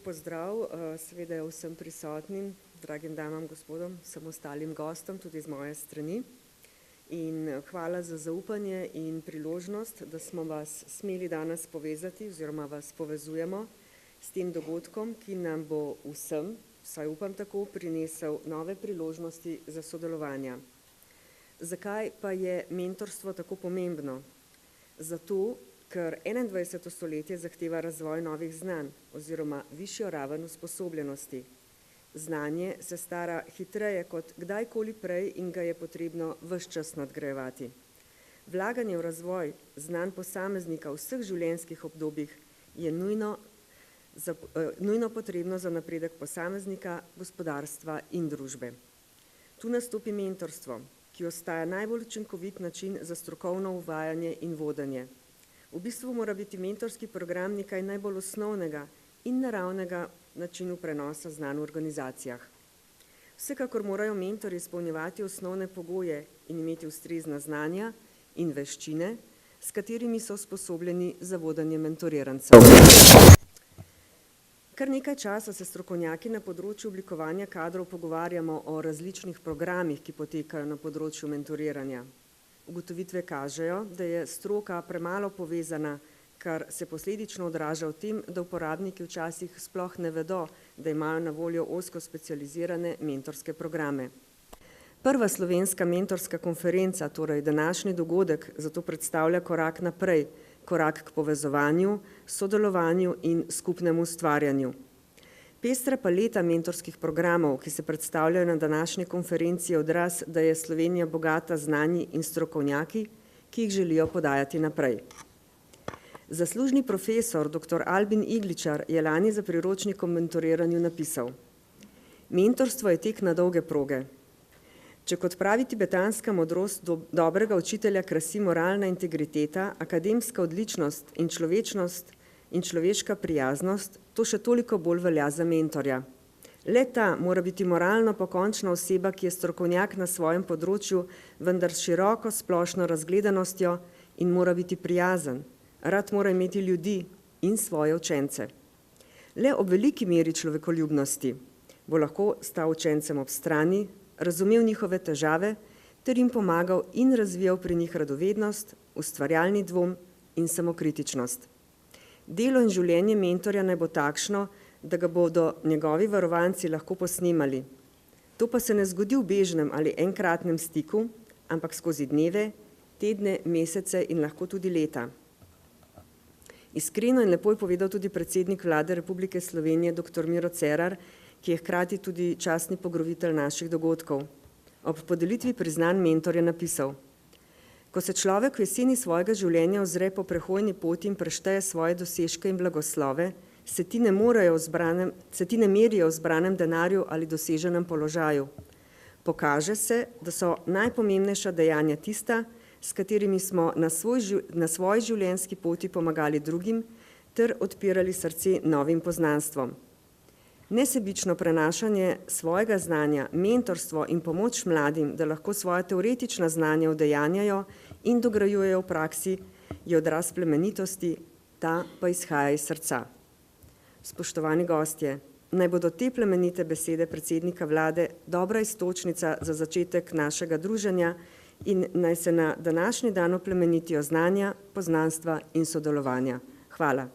pozdrav, seveda vsem prisotnim, dragim damam, gospodom, vsem ostalim gostom, tudi z moje strani. In hvala za zaupanje in priložnost, da smo vas smeli danes povezati oziroma vas povezujemo s tem dogodkom, ki nam bo vsem, vsaj upam tako, prinesel nove priložnosti za sodelovanja. Zakaj pa je mentorstvo tako pomembno? Zato, ker 21. stoletje zahteva razvoj novih znanj oziroma višjo raven usposobljenosti. Znanje se stara hitreje kot kdajkoli prej in ga je potrebno ves čas nadgrajevati. Vlaganje v razvoj znanj posameznika v vseh življenjskih obdobjih je nujno potrebno za napredek posameznika, gospodarstva in družbe. Tu nastopi mentorstvo, ki ostaja najbolj učinkovit način za strokovno uvajanje in vodenje. V bistvu mora biti mentorski program nekaj najbolj osnovnega in naravnega načinu prenosa znanj v organizacijah. Vsekakor morajo mentorji izpolnjevati osnovne pogoje in imeti ustrezna znanja in veščine, s katerimi so usposobljeni za vodenje mentorirancev. Kar nekaj časa se strokovnjaki na področju oblikovanja kadrov pogovarjamo o različnih programih, ki potekajo na področju mentoriranja. Ugotovitve kažejo, da je stroka premalo povezana, kar se posledično odraža v tem, da uporabniki včasih sploh ne vedo, da imajo na voljo ozko specializirane mentorske programe. Prva slovenska mentorska konferenca, torej današnji dogodek, zato predstavlja korak naprej, korak k povezovanju, sodelovanju in skupnemu ustvarjanju. Pestra paleta mentorskih programov, ki se predstavljajo na današnji konferenci, je odraz, da je Slovenija bogata znanji in strokovnjaki, ki jih želijo podajati naprej. Zaslužni profesor dr. Albin Igličar je lani za priročnik o mentoriranju napisal: mentorstvo je tek na dolge proge. Če kot pravi tibetanska modrost dobrega učitelja krasi moralna integriteta, akademska odličnost in človečnost in človeška prijaznost, to še toliko bolj velja za mentorja. Le ta mora biti moralno pokončna oseba, ki je strokovnjak na svojem področju, vendar s široko splošno razgledanostjo in mora biti prijazen. Rad mora imeti ljudi in svoje učence. Le ob veliki meri človekoljubnosti bo lahko stal učencem ob strani, razumel njihove težave ter jim pomagal in razvijal pri njih radovednost, ustvarjalni dvom in samokritičnost. Delo in življenje mentorja naj bo takšno, da ga bodo njegovi varovanci lahko posnemali. To pa se ne zgodi v bežnem ali enkratnem stiku, ampak skozi dneve, tedne, mesece in lahko tudi leta. Iskreno in lepo je povedal tudi predsednik Vlade Republike Slovenije dr. Miro Cerar, ki je hkrati tudi častni pokrovitelj naših dogodkov. Ob podelitvi priznanj mentor je napisal: ko se človek v jeseni svojega življenja ozre po prehojni poti in prešteje svoje dosežke in blagoslove, se ti ne merijo v zbranem denarju ali doseženem položaju. Pokaže se, da so najpomembnejša dejanja tista, s katerimi smo na svoji življenjski poti pomagali drugim ter odpirali srce novim poznanstvom. Nesebično prenašanje svojega znanja, mentorstvo in pomoč mladim, da lahko svoje teoretična znanja udejanjajo in dograjujejo v praksi, je odraz plemenitosti, ta pa izhaja iz srca. Spoštovani gostje, naj bodo te plemenite besede predsednika vlade dobra iztočnica za začetek našega druženja in naj se na današnji dan oplemenitijo znanja, poznanstva in sodelovanja. Hvala.